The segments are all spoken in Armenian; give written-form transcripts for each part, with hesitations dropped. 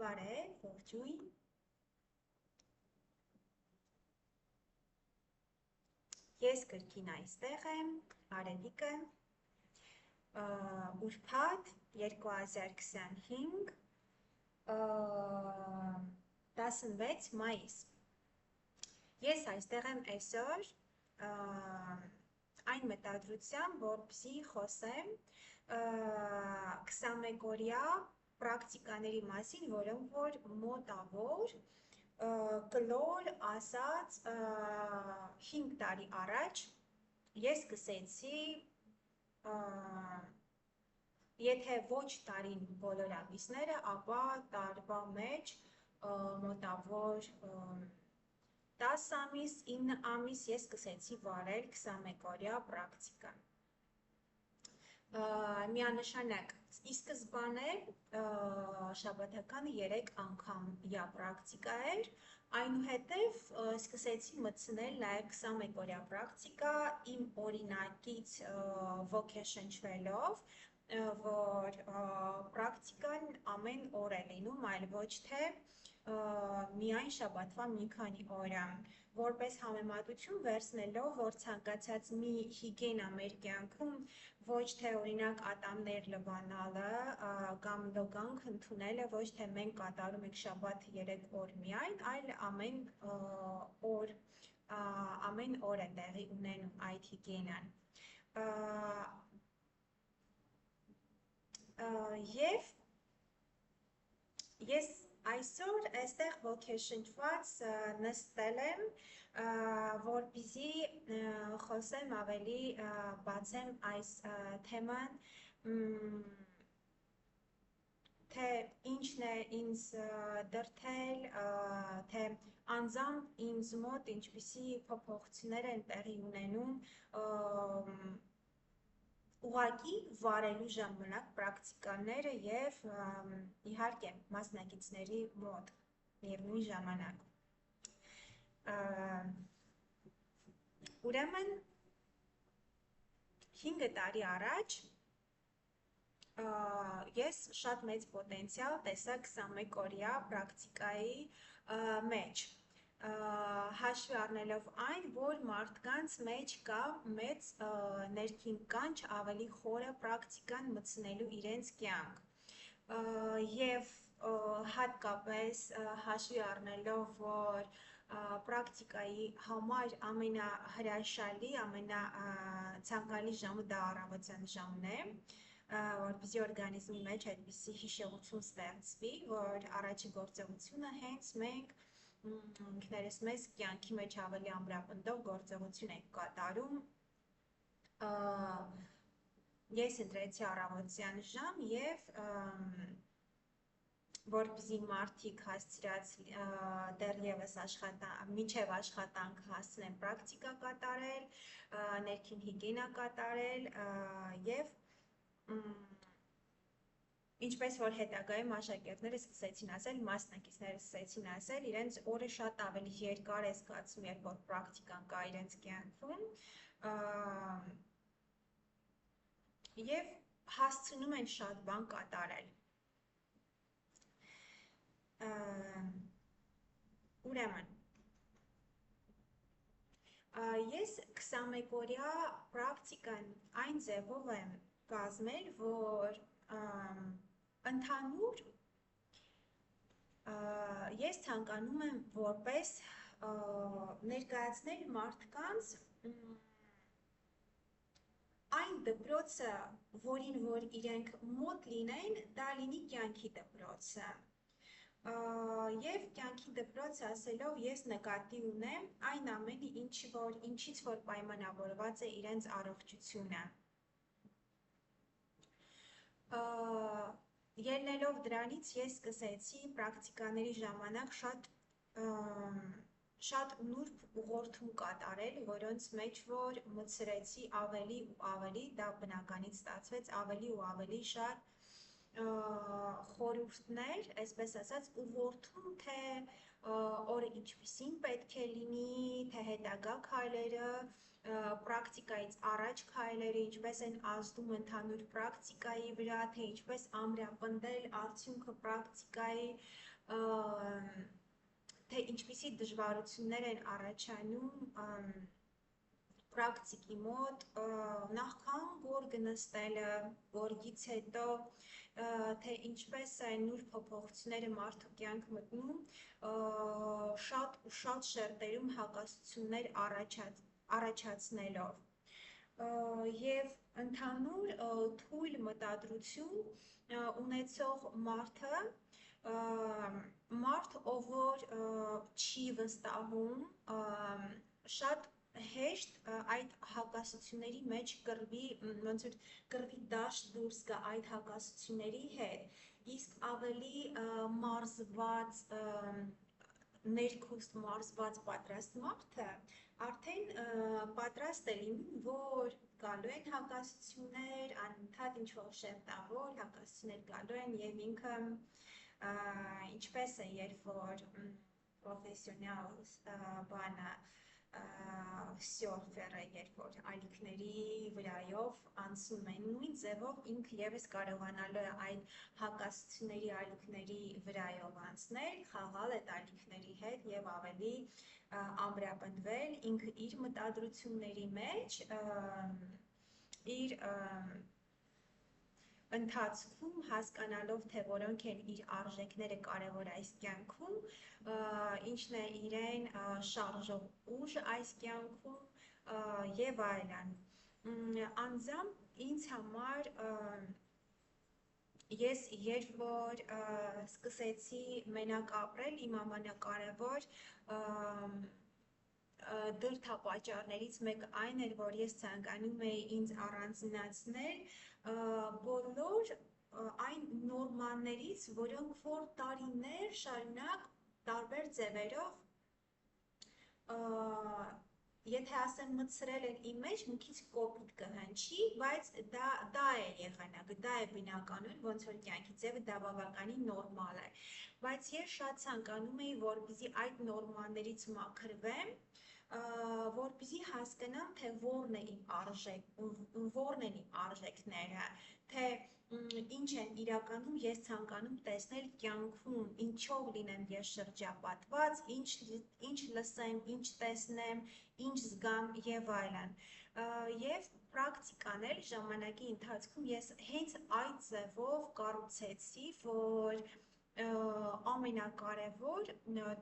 Բարև, ողջույն։ Ես կրկին այստեղ եմ, Արևիկը, ուրբաթ 2025 16 մայիս։ Ես այստեղ եմ այսօր այն մտադրությամբ, որպեսզի խոսեմ 21-օրյա պրակտիկաների մասին, որոնք որ մոտավոր կլոր ասած 5 տարի առաջ ես սկսեցի, եթե ոչ տարին բոլոր ամիսները, ապա տարվա մեջ մոտավոր 10 ամիս, 9 ամիս ես սկսեցի վարել 21-օրյա պրակտիկա։ Միանշանակ ի սկզբանե շաբաթականը 3 անգամյա պրակտիկա էր, այնուհետև սկսեցի մտցնել նաև 21-օրյա պրակտիկա իմ օրինակից ոգեշնչվելով, որ պրակտիկան ամեն օր է լինում, այլ ոչ թե միայն շաբաթվա մի քանի օր, որպես համեմատություն վերցնելով, որ ցանկացած մի հիգիենա մեր կյանքում ոչ թե օրինակ ատամներ լվանալը կամ լոգանք ընդունելը ոչ թե մենք կատարում ենք շաբաթը 3 օր միայն, այլ ամեն օր է տեղի ունենում այդ հիգիենան։ Եվ ես այսօր այստեղ ոգեշնչված նստել եմ, որպեսզի խոսեմ ավելի, բացեմ այս թեման, թե ինչն է ինձ դրդել, թե անձամբ ինձ մոտ ինչպիսի փոփոխություններ են տեղի ունենում ուղղակի վարելու ժամանակ պրակտիկաները և իհարկե մասնակիցների մոտ միևնույն ժամանակ։ Ուրեմն 5 տարի առաջ ես շատ մեծ պոտենցիալ տեսա 21-օրյա պրակտիկայի մեջ, հաշվի առնելով այն, որ մարդկանց մեջ կա մեծ ներքին կանչ ավելի խորը պրակտիկան մտցնելու իրենց կյանք, և հատկապես հաշվի առնելով, որ պրակտիկայի համար ամենահրաշալի, ամենացանկալի ժամը դա առավոտյան ժամն է, որպեսզի օրգանիզմի մեջ այդպիսի հիշողություն ստեղծվի, որ առաջի գործողությունը հենց մենք ինքներս մեզ կյանքի մեջ ավելի ամրապնդող գործողություն ենք կատարում, ես ընտրեցի առավոտյան ժամ և որպեսզի մարդիկ հասցրած դեռևս մինչև աշխատանք հասցնեն պրակտիկա կատարել, ներքին հիգիենա կատարել և ինչպես որ հետագայում աշակերտները սկսեցին ասել, մասնակիցները սկսեցին ասել, իրենց օրը շատ ավելի երկար է զգացում, երբ որ պրակտիկան կա իրենց կյանքում և հասցնում են շատ բան կատարել։ Ուրեմն, ես 21-օրյա պրակտիկան այն ձևով եմ կազմել, որ ընդհանուր ես ցանկանում եմ որպես ներկայացնել մարդկանց այն դպրոցը, որին որ իրենք մոտ լինեն, դա լինի կյանքի դպրոցը։ Եվ կյանքի դպրոց ասելով ես նկատի ունեմ այն ամենը, ինչից որ պայմանավորված է իրենց առողջությունը։ Ելնելով դրանից ես սկսեցի պրակտիկաների ժամանակ շատ նուրբ ուղղորդում կատարել, որոնց մեջ որ մտցրեցի ավելի ու ավելի, դա բնականից ստացվեց ավելի ու ավելի շատ խորհուրդներ, այսպես ասած ուղղորդում, թե օրը ինչպիսին պետք է լինի, թե հետագա քայլերը, պրակտիկայից առաջ քայլերը ինչպես են ազդում ընդհանուր պրակտիկայի վրա, թե ինչպես ամրապնդել արդյունքը պրակտիկայի, թե ինչպիսի դժվարություններ են առաջանում պրակտիկի մոտ, նախքան որ գնստելը, գորգից հետո, թե ինչպես են նոր փոփոխությունները մարդու կյանք մտնում, շատ ու շատ շերտերում հակասություններ առաջացնելով։ Եվ ընդհանուր թույլ մտադրություն ունեցող մարդը, մարդ, ով որ չի վստահում, շատ հեշտ այդ հակասությունների մեջ կռվի, ոնց որ կռվի դաշտ դուրս գա այդ հակասությունների հետ, իսկ ավելի մարզված, ներքուստ մարզված պատրաստ մարդը արդեն պատրաստ է լինում, որ գալու են հակասություններ, անընդհատ ինչ-որ շերտավոր հակասություններ գալու են և ինքը ինչպես է, երբ որ պրոֆեսիոնալ բանը սյորֆերը, երբ որ ալիքների վրայով անցնում է, նույն ձևով ինքը ևս կարողանալու է այդ հակասությունների ալիքների վրայով անցնել, խաղալ այդ ալիքների հետ և ավելի ամրապնդվել ինքը իր մտադրությունների մեջ, իր ընթացքում հասկանալով, թե որոնք են իր արժեքները կարևոր այս կյանքում, ինչն է իրեն շարժող ուժ այս կյանքում և այլն։ Անձամբ ինձ համար ես երբ որ սկսեցի մենակ ապրել, իմ ամենակարևոր դրդապատճառներից մեկը այն էր, որ ես ցանկանում էի ինձ առանձնացնել բոլոր այն նորմաներից, որոնք որ տարիներ շարունակ տարբեր ձևերով, եթե ասեմ մտցրել են իմ մեջ, մի քիչ կոպիտ կհնչի, բայց դա է եղանակը, դա է բնականon, ոնց որ կյանքի ձևը դա բավականին նորմալ է, բայց ես շատ ցանկանում էի, որպեսզի այդ նորմալներից մաքրվեմ, որպեսզի հասկանամ, թե որն են իմ արժեքները, թե ինչ են իրականում ես ցանկանում տեսնել կյանքում, ինչով լինեմ ես շրջապատված, ինչ լսեմ, ինչ տեսնեմ, ինչ զգամ և այլն։ Եվ պրակտիկան էլ ժամանակի ընթացքում ես հենց այդ ձևով կառուցեցի, որ ամենակարևոր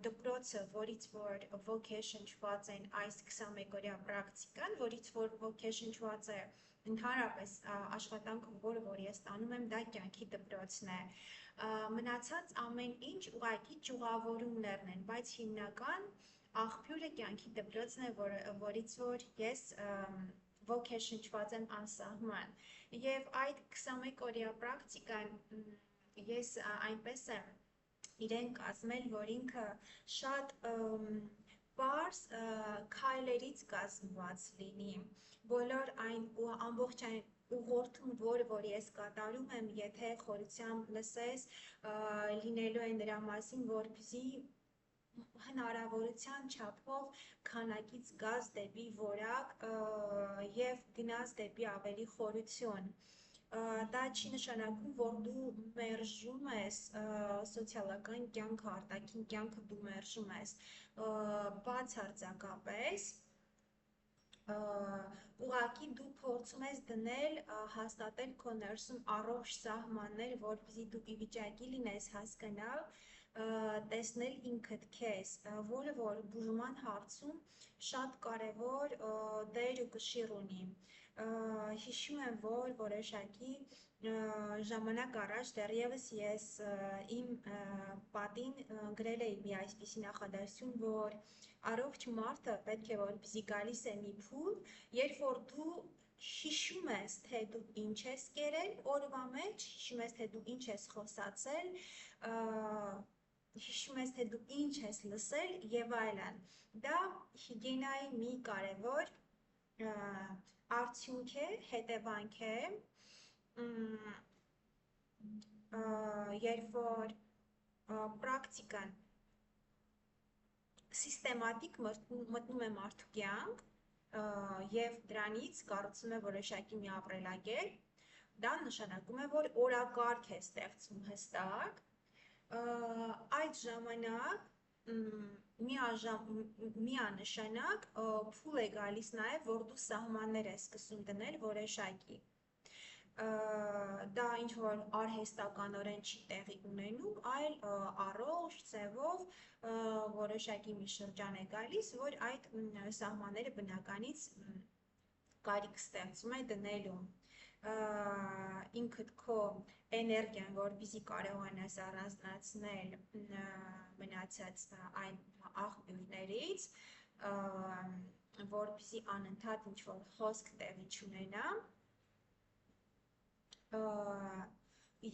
դպրոցը, որից որ ոգեշնչված են այս 21-օրյա պրակտիկան, որից որ ոգեշնչված է ընդհանրապես աշխատանքը, որը որ ես տանում եմ, դա կյանքի դպրոցն է։ Մնացած ամեն ինչ ուղղակի ճյուղավորումներն են, բայց հիմնական աղբյուրը կյանքի դպրոցն է, որից որ ես ոգեշնչված եմ անսահման։ Եվ այդ 21-օրյա պրակտիկան ես այնպես եմ իրեն կազմել, որ ինքը շատ պարզ քայլերից կազմված լինի, բոլոր այն ամբողջ այն ուղղորդում, որ ես կատարում եմ, եթե խորությամբ լսես, լինելու է նրա մասին, որպեսզի հնարավորության չափով քանակից գաս դեպի որակ և գնաս դեպի ավելի խորություն։ Դա չի նշանակում, որ դու մերժում ես սոցիալական կյանքը, արտաքին կյանքը դու մերժում ես, բացարձակապես ուղղակի դու փորձում ես դնել, հաստատել քո ներսում առողջ սահմաններ, որպեսզի դու ի վիճակի լինես հասկանալ, տեսնել ինքդ քեզ, որը որ բուժման հարցում շատ կարևոր դեր ու կշիռ ունի։ Հիշում եմ, որ որոշակի ժամանակ առաջ դեռևս ես իմ պատին գրել էի մի այսպիսի նախադասություն, որ առողջ մարդը պետք է որպեսզի գալիս է մի փուլ, երբ որ դու հիշում ես, թե դու ինչ ես կերել օրվա մեջ, հիշում ես, թե դու ինչ ես խոսացել, հիշում ես, թե դու ինչ ես լսել և այլն։ Դա հիգիենայի մի կարևոր արդյունք է, հետևանք է, երբ որ պրակտիկան սիստեմատիկ մտնում է մարդու կյանք, եւ դրանից կառուցում է որոշակի մի ապրելակերպ, դա նշանակում է, որ օրակարգ է ստեղծում հստակ, այդ ժամանակ միանշանակ փուլ է գալիս նաև, որ դու սահմաններ ես սկսում դնել որոշակի։ Դա ինչ-որ արհեստականորեն չի տեղի ունենում, այլ առողջ ձևով որոշակի մի շրջան է գալիս, որ այդ սահմանները բնականից կարիք ստեղծում է դնելու։ Ինքդ քո էներգիան, որպեսզի կարողանաս առանձնացնել մնացած այն աղբյուրներից, որպեսզի անընդհատ ինչ-որ հոսք տեղի չունենա,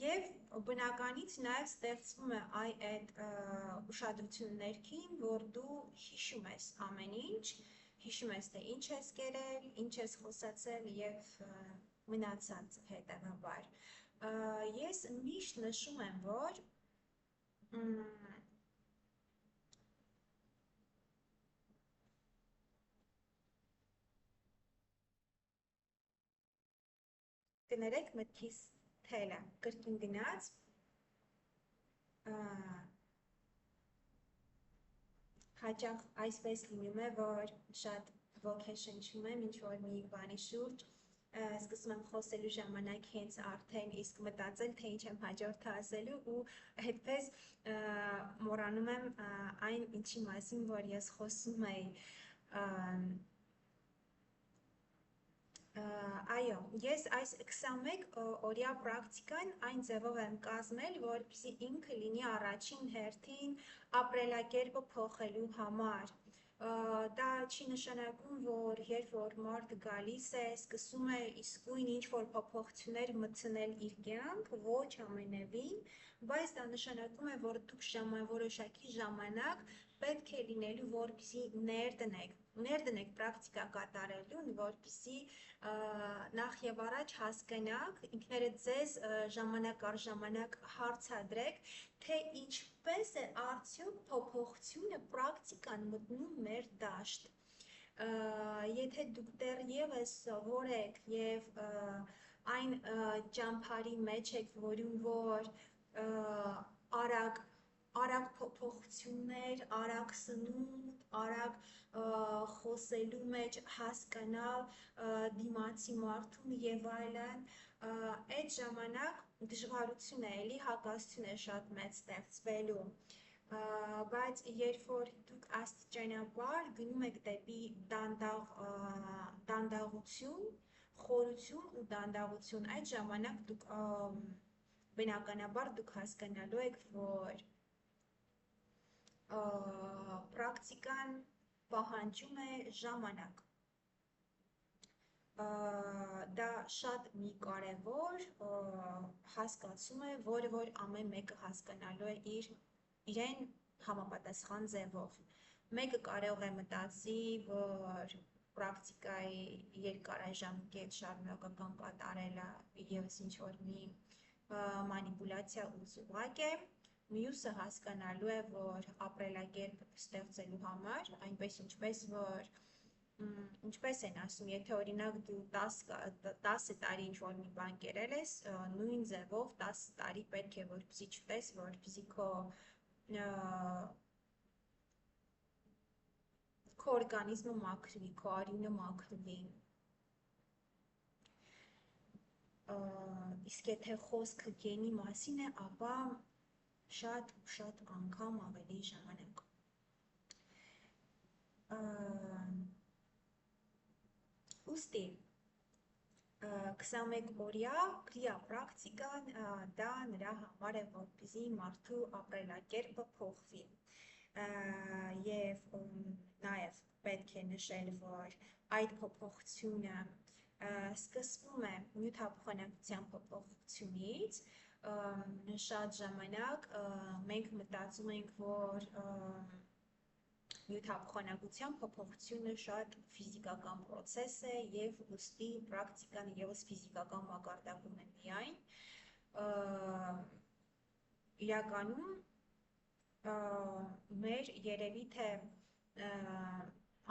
և բնականից նաև ստեղծվում է այդ ուշադրություն ներքին, որ դու հիշում ես ամեն ինչ, հիշում ես, թե ինչ ես կերել, ինչ ես խոսացել և մնացած հետևաբար։ Ես միշտ նշում եմ, որ կներեք մտքիս թելը, կրկին գնաց, հաճախ այսպես լինում է, որ շատ ոգեշնչում եմ ինչ-որ մի բանի շուրջ, սկսում եմ խոսելու ժամանակ հենց արդեն իսկ մտածել, թե ինչ եմ հաջորդը ասելու ու հետպես մոռանում եմ այն ինչի մասին, որ ես խոսում էի։ Այո, ես այս 21 օրյա պրակտիկան այն ձևով եմ կազմել, որպեսզի ինքը լինի առաջին հերթին ապրելակերպը փոխելու համար։ Դա չի նշանակում, որ երբ որ մարդը գալիս է, սկսում է իսկույն ինչ-որ փոփոխություններ մտցնել իր կյանք, ոչ ամենևին, բայց դա նշանակում է, որ դուք որոշակի ժամանակ պետք է լինելու, որպեսզի ներդնեք պրակտիկա կատարելուն, որպեսզի նախ եւ առաջ հասկանաք, ինքներդ ձեզ ժամանակ առ ժամանակ հարցադրեք, թե ինչպես է արդյոք փոփոխությունը պրակտիկան մտնում մեր դաշտ։ Եթե դուք դեռևս սովոր եք եւ այն ճամփարի մեջ եք, որում որ արագ փոփոխություններ, արագ սնունդ, արագ խոսելու մեջ հասկանալ դիմացի մարդուն եւ այլն, այդ ժամանակ դժվարություն է, էլի հակասություն է շատ մեծ ստեղծվելու, բայց երբ որ դուք աստիճանաբար գնում եք դեպի դանդաղություն, խորություն ու դանդաղություն, այդ ժամանակ դուք բնականաբար դուք հասկանալու եք, որ պրակտիկան պահանջում է ժամանակ։ Դա շատ մի կարևոր հասկացում է, որը որ ամեն մեկը հասկանալու է իրեն համապատասխան ձևով։ Մեկը կարող է մտածի, որ պրակտիկայի երկարաժամկետ շարունակական կատարելը ևս ինչ-որ մի մանիպուլյացիա ու ծուղակ է, մյուսը հասկանալու է, որ ապրելակերպ ստեղծելու համար, այնպես ինչպես են ասում, եթե օրինակ դու 10 տարի ինչ-որ մի բան կերել ես, նույն ձևով 10 տարի պետք է որպեսզի չտես, որպեսզի քո օրգանիզմը մաքրվի, քո արյունը մաքրվի։ Իսկ եթե խոսքը գենի մասին է, ապա շատ անգամ ավելի ժամանակ։ Ուստի 21 օրյա կրիա պրակտիկան դա նրա համար է, որպեսզի մարդու ապրելակերպը փոխվի։ Եվ նաև պետք է նշել, որ այդ փոփոխությունը սկսվում է նյութափոխանակության փոփոխությունից, շատ ժամանակ մենք մտածում ենք, որ նյութափոխանակության փոփոխությունը շատ ֆիզիկական պրոցես է եւ ուստի պրակտիկան ևս ֆիզիկական մակարդակում է միայն։ Իրականում մեր երևի թե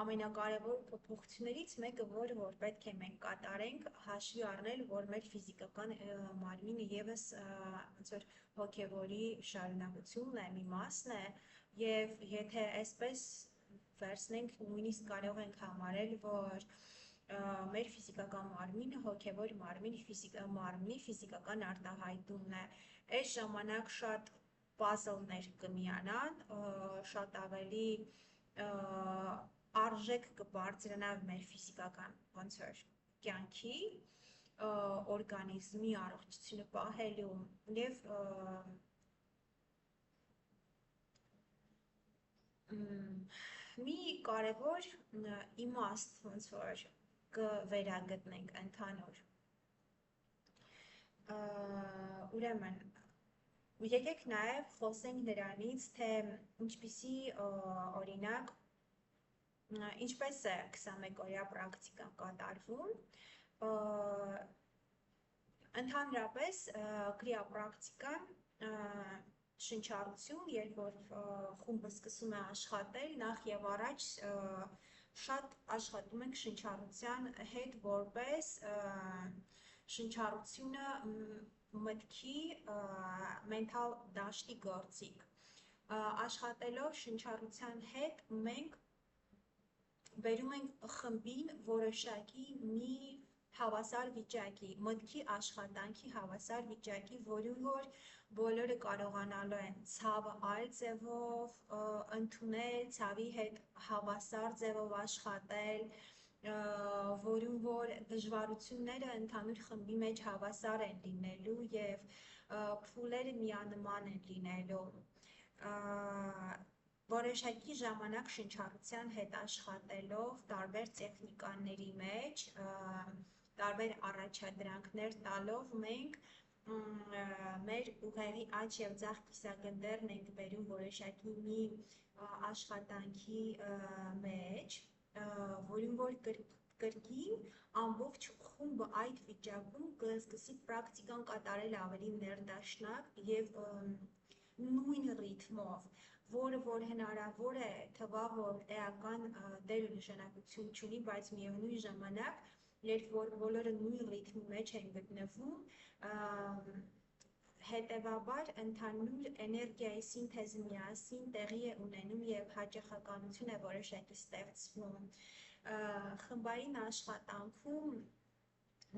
ամենակարևոր փոփոխություններից մեկը, որ պետք է մենք կատարենք, հաշվի առնել, որ մեր ֆիզիկական մարմինը եւս ոնց որ հոգեվորի շարունակությունն է, մի մասն է, եւ եթե այսպես վերցնենք, նույնիսկ կարող ենք համարել, որ մեր ֆիզիկական մարմինը հոգևոր մարմնի ֆիզիկական արտահայտումն է։ Այս ժամանակ շատ պազլներ կմիանան, շատ ավելի արժեք կբարձրանա մեր ֆիզիկական ոնց որ կյանքի, օրգանիզմի առողջությունը պահելու եւ մի կարևոր իմաստ ոնց որ կվերագտնենք ընդհանուր։ Ուրեմն եկեք նաև խոսենք նրանից, թե ինչպիսի օրինակ ինչպես է 21-օրյա պրակտիկան կատարվում։ Ընդհանրապես կրիապրակտիկան շնչառություն, երբ որ խումբը սկսում է աշխատել, նախ եւ առաջ շատ աշխատում ենք շնչառության հետ, որպես շնչառությունը մտքի մենթալ դաշտի գործիք։ Աշխատելով շնչառության հետ մենք բերում ենք խմբին որոշակի մի հավասար վիճակի, մտքի աշխատանքի հավասար վիճակի, որին որ բոլորը կարողանալու են ցավը այլ ձևով ընդունել, ցավի հետ հավասար ձևով աշխատել, որին որ դժվարությունները ընդհանուր խմբի մեջ հավասար են լինելու եւ փուլերը միանման են լինելու։ Որոշակի ժամանակ շնչառության հետ աշխատելով տարբեր տեխնիկաների մեջ, տարբեր առաջադրանքներ տալով մենք մեր ուղեղի աջ եւ ձախ կիսագնդերն ենք բերում որոշակի մի աշխատանքի մեջ, որին որ կրկին ամբողջ խումբը այդ վիճակում կսկսի պրակտիկան կատարել ավելի ներդաշնակ եւ նույն ռիթմով, որը որ հնարավոր է թվա, որ էական դեր ու նշանակություն չունի, բայց միևնույն ժամանակ, երբ որ բոլորը նույն ռիթմի մեջ են գտնվում, հետևաբար ընդհանուր էներգիայի սինթեզը միասին տեղի է ունենում եւ հաճախականություն է որոշակի ստեղծվում։ Խմբային աշխատանքում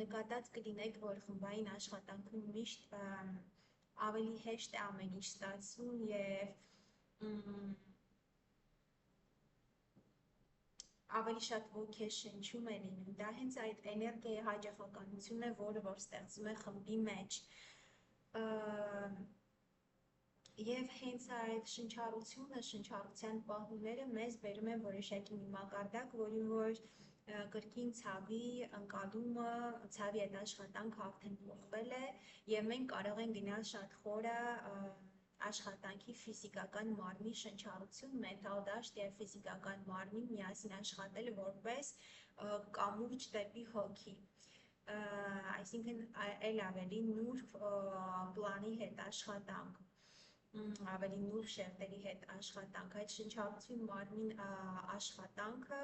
նկատած կլինեք, որ խմբային աշխատանքում միշտ ավելի հեշտ է ամեն ինչ ստացվում եւ ավելի շատ ոգեշնչում է լինում։ Դա հենց այդ էներգիայի հաճախականությունն է, որը որ ստեղծում է խմբի մեջ։ Եվ հենց այդ շնչառությունը, շնչառության պահումները մեզ բերում են որոշակի մի մակարդակ, որին որ կրկին ցավի ընկալումը, ցավի այդ աշխատանքը արդեն փոխվել է եւ մենք կարող ենք գնալ շատ խորը աշխատանքի ֆիզիկական մարմնի շնչառություն, մենթալ դաշտ եւ ֆիզիկական մարմին միասին աշխատել որպես կամուրջ դեպի հոգի։ Այսինքն այլ ավելի նուրբ պլանի հետ աշխատանք, ավելի նուրբ շերտերի հետ աշխատանք, այդ շնչառություն մարմին աշխատանքը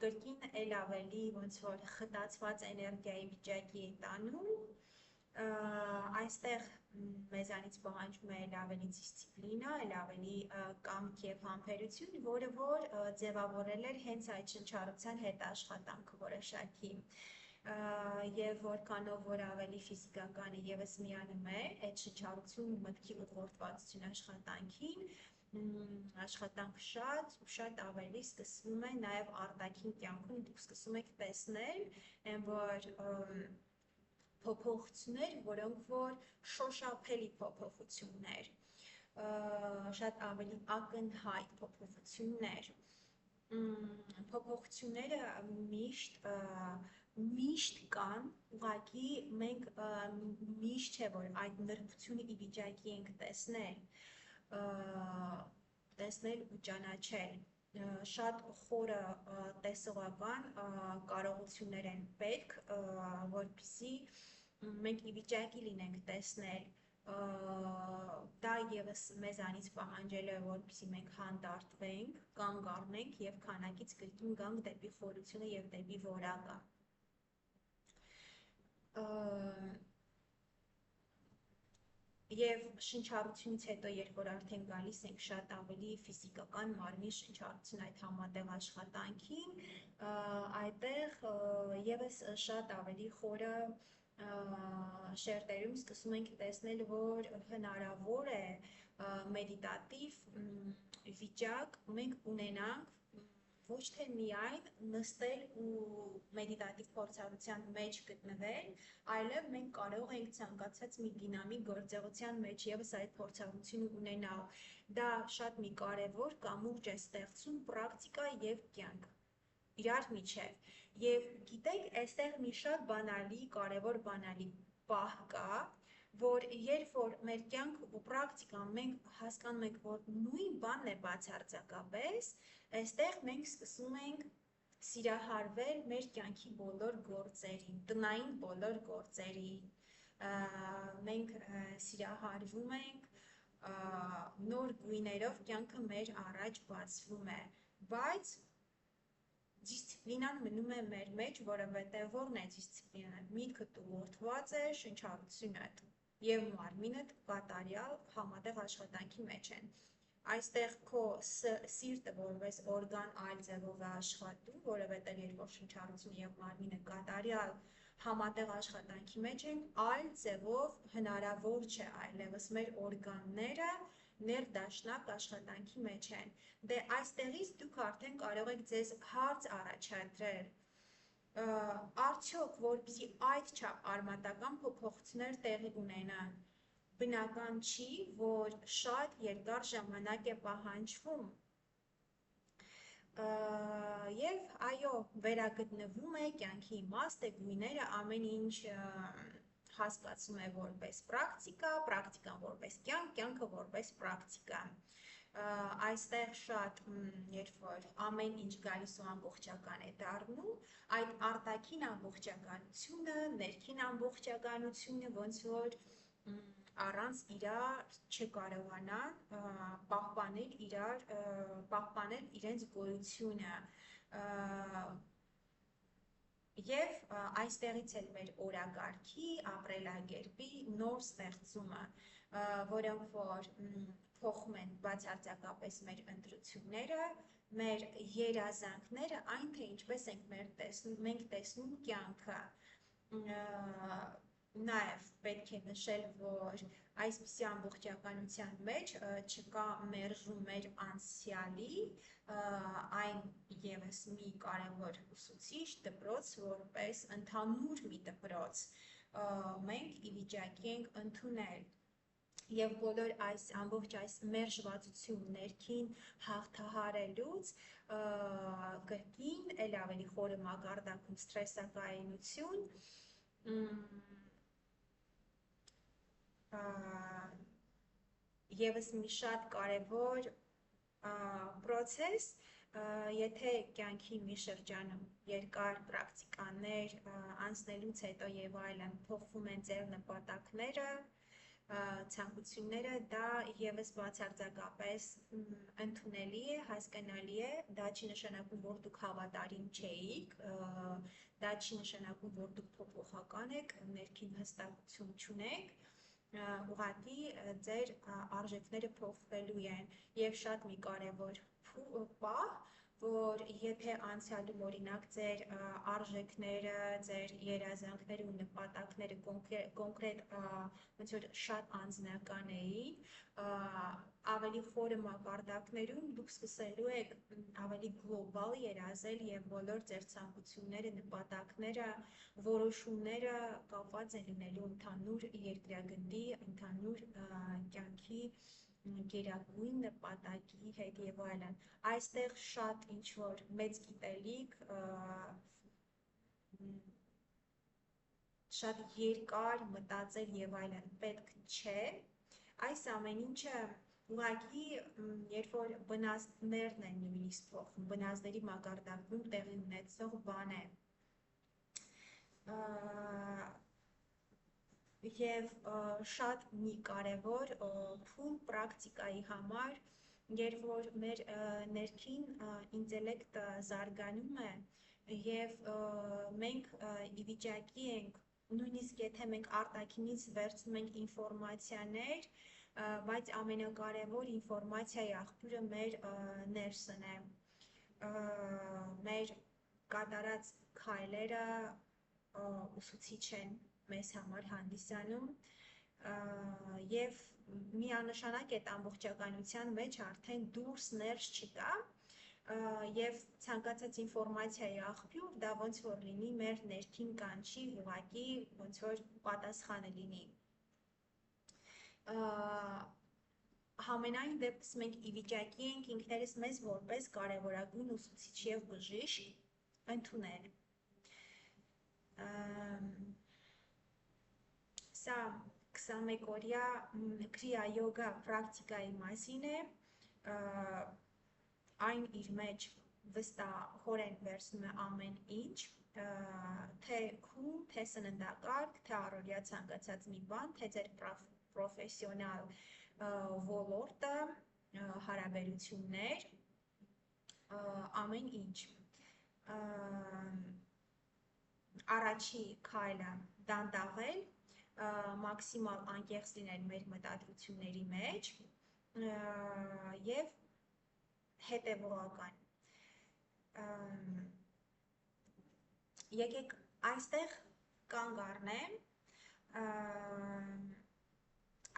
կրկին էլ ավելի ոնց որ խտացված էներգիայի վիճակի է տանում, այստեղ մեզանից պահանջում է էլ ավելի դիսցիպլինա, էլ ավելի կամք եւ համբերություն, որը որ ձևավորել էր հենց այդ շնչառության հետ աշխատանքը որոշակի եւ որքանով որ ավելի ֆիզիկականը եւս միանում է այդ շնչառություն մտքի ուղղորդվածություն աշխատանքին, աշխատանք շատ ավելի սկսվում է նաև արտաքին կյանքում դուք սկսում եք տեսնել, այն որ փոփոխություններ, որոնք որ շոշափելի փոփոխություններ, շատ ավելի ակնհայտ փոփոխություններ, փոփոխությունները միշտ կան, ուղղակի մենք միշտ չէ, որ այդ նրբությունը ի վիճակի ենք տեսնել ու ճանաչել, շատ խորը տեսողական կարողություններ են պետք, որպեսզի մենք ի վիճակի լինենք տեսնել դա եւս մեզանից պահանջել է, որպեսզի մենք հանդարտվենք, կանգ առնենք եւ քանակից կրկին գանք դեպի խորությունը եւ դեպի որակը։ Եվ շնչառությունից հետո, երբ որ արդեն գալիս ենք շատ ավելի ֆիզիկական մարմնի շնչառություն այդ համատեղ աշխատանքին, այդտեղ եւս շատ ավելի խորը շերտերում սկսում ենք տեսնել, որ հնարավոր է մեդիտատիվ վիճակ մենք ունենանք ոչ թե միայն նստել ու մեդիտատիվ փորձառության մեջ գտնվել, այլև մենք կարող ենք ցանկացած մի դինամիկ գործողության մեջ եւս այդ փորձառությունը ունենալ։ Դա շատ մի կարևոր կամուրջ է ստեղծում պրակտիկա եւ կյանք իրար միջև։ Եվ գիտեք, այստեղ մի շատ բանալի, կարևոր բանալի պահ կա, որ երբ որ մեր կյանք ու պրակտիկան մենք հասկանում ենք, որ նույն բանն է բացարձակապես, այստեղ մենք սկսում ենք սիրահարվել մեր կյանքի բոլոր գործերին, տնային բոլոր գործերին, մենք սիրահարվում ենք, նոր գույներով կյանքը մեր առաջ բացվում է, բայց դիսցիպլինան մնում է մեր մեջ, որովհետև ո՞րն է դիսցիպլինան, միտքդ ուղղորդված է շնչառությունդ եւ մարմինդ կատարյալ համատեղ աշխատանքի մեջ են։ Այստեղ քո սիրտը որպես օրգան այլ ձևով է աշխատում, որովհետև երբ որ շնչառությունը եւ մարմինը կատարյալ համատեղ աշխատանքի մեջ են, այլ ձևով հնարավոր չէ այլևս մեր օրգանները ներդաշնակ աշխատանքի մեջ են։ Դե այստեղից դուք արդեն կարող եք ձեզ հարց առաջադրել, արդյոք որպեսզի այդչափ արմատական փոփոխություններ տեղի ունենան, բնական չի, որ շատ երկար ժամանակ է պահանջվում։ Եվ այո, վերագտնվում է կյանքի իմաստը, գույները, ամեն ինչ հասկացում է որպես պրակտիկա, պրակտիկան որպես կյանք, կյանքը որպես պրակտիկա։ Այստեղ շատ, երբ որ ամեն ինչ գալիս ու ամբողջական է դառնում, այդ արտաքին ամբողջականությունը, ներքին ամբողջականությունը ոնց որ առանց իրար չկարողանան պահպանել իրենց գոյությունը եւ այստեղից էլ մեր օրակարգի, ապրելակերպի նոր ստեղծումը, որոնք որ փոխում են բացարձակապես մեր ընտրությունները, մեր երազանքները, այն թե ինչպես մենք տեսնում կյանքը։ Նաև պետք է նշել, որ այսպիսի ամբողջականության մեջ չկա մերժում մեր անցյալի, այն եւս մի կարևոր ուսուցիչ դպրոց, որպես ընդհանուր մի դպրոց, մենք ի վիճակի ենք ընդունել եւ բոլոր այս ամբողջ այս մերժվածություն ներքին հաղթահարելուց կրկին էլ ավելի խորը մակարդակում սթրեսակայունություն եւս մի շատ կարևոր պրոցես, եթե կյանքի մի շրջանում երկար պրակտիկաներ անցնելուց հետո եւ այլն փոխվում են ձեր նպատակները, ցանկությունները, դա եւս բացարձակապես ընդունելի է, հասկանալի է, դա չի նշանակում, որ դուք հավատարիմ չէիք, դա չի նշանակում, որ դուք փոփոխական եք, ներքին հստակություն չունեք, ուղղակի ձեր արժեքները փոխվելու են եւ շատ մի կարևոր պահ, որ եթե անցյալում օրինակ ձեր արժեքները, ձեր երազանքները ու նպատակները կոնկրետ ոնց որ շատ անձնական էին, ավելի խորը մակարդակներում դուք սկսելու եք ավելի գլոբալ երազել եւ բոլոր ձեր ցանկությունները, նպատակները, որոշումները կապված են լինելու ընդհանուր երկրագնդի, ընդհանուր կյանքի գերագույն նպատակի հետ եւ այլն։ Այստեղ շատ ինչ որ մեծ գիտելիք, շատ երկար մտածել եւ այլն պետք չէ։ Այս ամեն ինչը ուղղակի երբ որ բնազդներն են նույնիսկ փոխվում, բնազդների մակարդակում տեղի ունեցող բան է։ եւ շատ մի կարևոր փուլ պրակտիկայի համար, երբ որ մեր ներքին ինտելեկտը զարգանում է եւ մենք ի վիճակի ենք, նույնիսկ եթե մենք արտաքինից վերցնում ենք ինֆորմացիաներ, բայց ամենակարևոր ինֆորմացիայի աղբյուրը մեր ներսն է, մեր կատարած քայլերը ուսուցիչ են մեզ համար հանդիսանում եւ միանշանակ այդ ամբողջականության մեջ արդեն դուրս ներս չկա եւ ցանկացած ինֆորմացիայի աղբյուր դա ոնց որ լինի մեր ներքին կանչի ուղղակի ոնց որ պատասխանը լինի Համենայն դեպս մենք ի վիճակի ենք ինքներս մեզ որպես կարևորագույն ուսուցիչ եւ բժիշկ ընդունել Սա 21-օրյա քրիա յոգա պրակտիկայի մասին է, այն իր մեջ վստահորեն վերցնում է ամեն ինչ, թե քուն, թե սննդակարգ, թե առօրյա ցանկացած մի բան, թե ձեր պրոֆեսիոնալ ոլորտը, հարաբերություններ, ամեն ինչ։ Առաջի քայլը դանդաղել, մաքսիմալ անկեղծ լինել մեր մտադրությունների մեջ եւ հետեւողական։ Եկեք այստեղ կանգ առնեմ,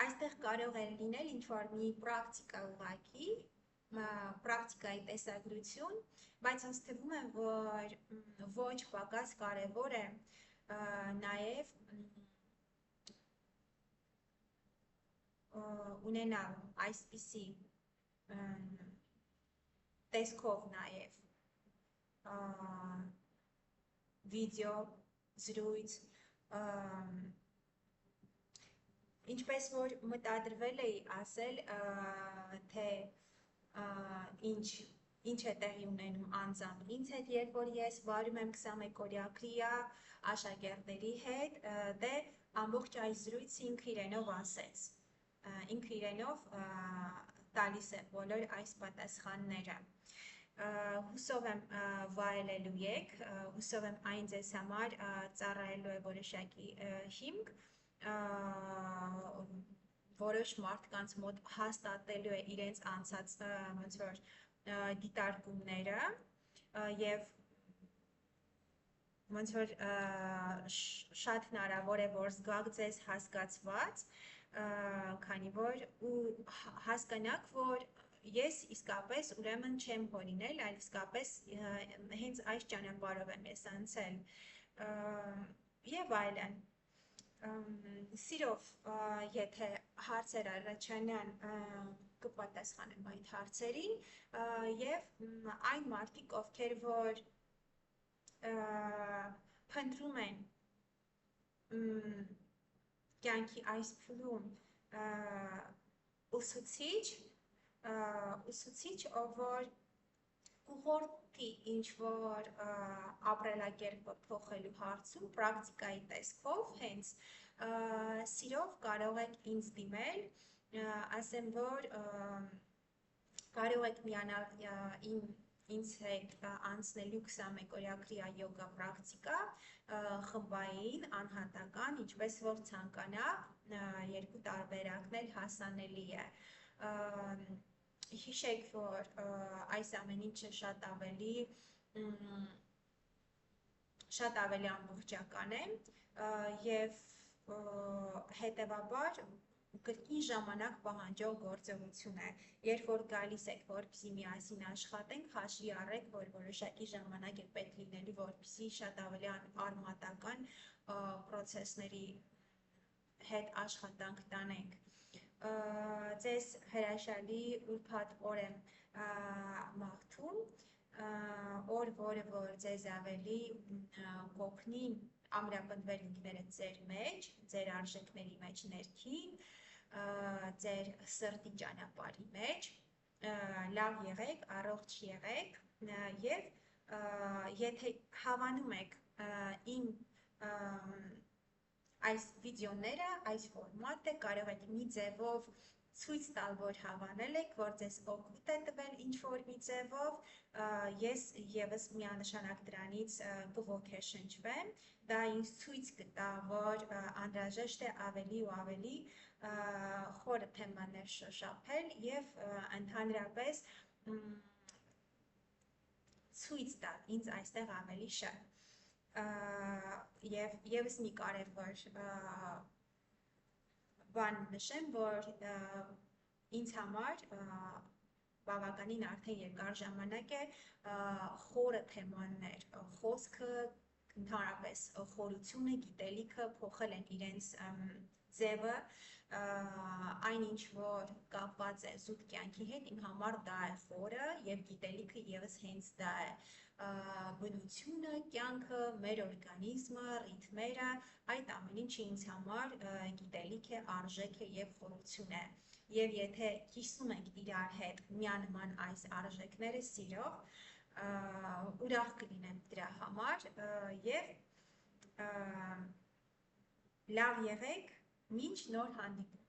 այստեղ կարող է լինել ինչ-որ մի պրակտիկա ուղղակի, պրակտիկայի տեսագրություն, բայց ինձ թվում է, որ ոչ պակաս կարևոր է նաև ունենալ այսպիսի տեսքով նաև վիդեո, զրույց, ինչպես որ մտադրվել էի ասել, թե ինչ է տեղի ունենում անձամբ ինձ հետ, երբ որ ես վարում եմ 21-օրյա քրիա աշակերտների հետ, դե ամբողջ այս զրույցը ինքը իրենով ասեց, ինքը իրենով տալիս է բոլոր այս պատասխանները։ Հուսով եմ վայելելու եք, հուսով եմ այն ձեզ համար ծառայելու է որոշակի հիմք, որոշ մարդկանց մոտ հաստատելու է իրենց անցած ոնց որ դիտարկումները եւ ոնց որ շատ հնարավոր է որ զգաք ձեզ հասկացված, քանի որ ու հասկանաք, որ ես իսկապես ուրեմն չեմ հորինել, այլ իսկապես հենց այս ճանապարհով եմ ես անցել եւ այլն։ Սիրով, եթե հարցեր առաջանան, կպատասխանեմ այդ հարցերին եւ այն մարդիկ, ովքեր որ փնտրում են կյանքի այս փուլում ուսուցիչ, ով որ կուղորդի ինչ-որ ապրելակերպը փոխելու հարցում պրակտիկայի տեսքով, հենց սիրով կարող եք ինձ դիմել, ասեմ, որ կարող եք միանալ ինձ հետ անցնելու 21-օրյա քրիա յոգա պրակտիկա, խմբային, անհատական, ինչպես որ ցանկանա, երկու տարբերակն էլ հասանելի է։ Հիշեք, որ այս ամեն ինչը շատ ավելի ամբողջական է եւ հետեւաբար կրկին ժամանակ պահանջող գործողություն է, երբ որ գալիս եք, որպեսզի միասին աշխատենք, հաշվի առեք, որ որոշակի ժամանակ է պետք լինելու, որպեսզի շատ ավելի արմատական պրոցեսների հետ աշխատանք տանենք։ Ձեզ հրաշալի ուրբաթ օր եմ մաղթում, օր, որը որ ձեզ ավելի կօգնի ամրապնդվել ինքներդ ձեր մեջ, ձեր արժեքների մեջ ներքին, ձեր սրտի ճանապարհի մեջ, լավ եղեք, առողջ եղեք եւ եթե հավանում եք իմ այս վիդեոները, այս ֆորմատը կարող եք մի ձևով ցույց տալ, որ հավանել եք, որ ձեզ օգուտ է տվել ինչ-որ մի ձևով, ես եւս միանշանակ դրանից կոգեշնչվեմ, դա ինձ ցույց կտա, որ անհրաժեշտ է ավելի ու ավելի խորը թեմաներ շոշափել եւ ընդհանրապես ցույց տալ ինձ այստեղ ավելի շատ։ Եվ եւս մի կարևոր բան նշեմ, որ ինձ համար բավականին արդեն երկար ժամանակ է խորը թեմաներ, խոսքը, ընդհանրապես խորությունը, գիտելիքը փոխել են իրենց ձևը, այն ինչ որ կապված է զուտ կյանքի հետ, իմ համար դա է խորը եւ գիտելիքը եւս հենց դա է, բնությունը, կյանքը, մեր օրգանիզմը, ռիթմերը, այդ ամեն ինչը ինձ համար գիտելիք է, արժեք է եւ խորություն է։ Եվ եթե կիսում ենք իրար հետ միանման այս արժեքները սիրով, ուրախ կլինեմ դրա համար եւ լավ եղեք, մինչ նոր հանդիպում։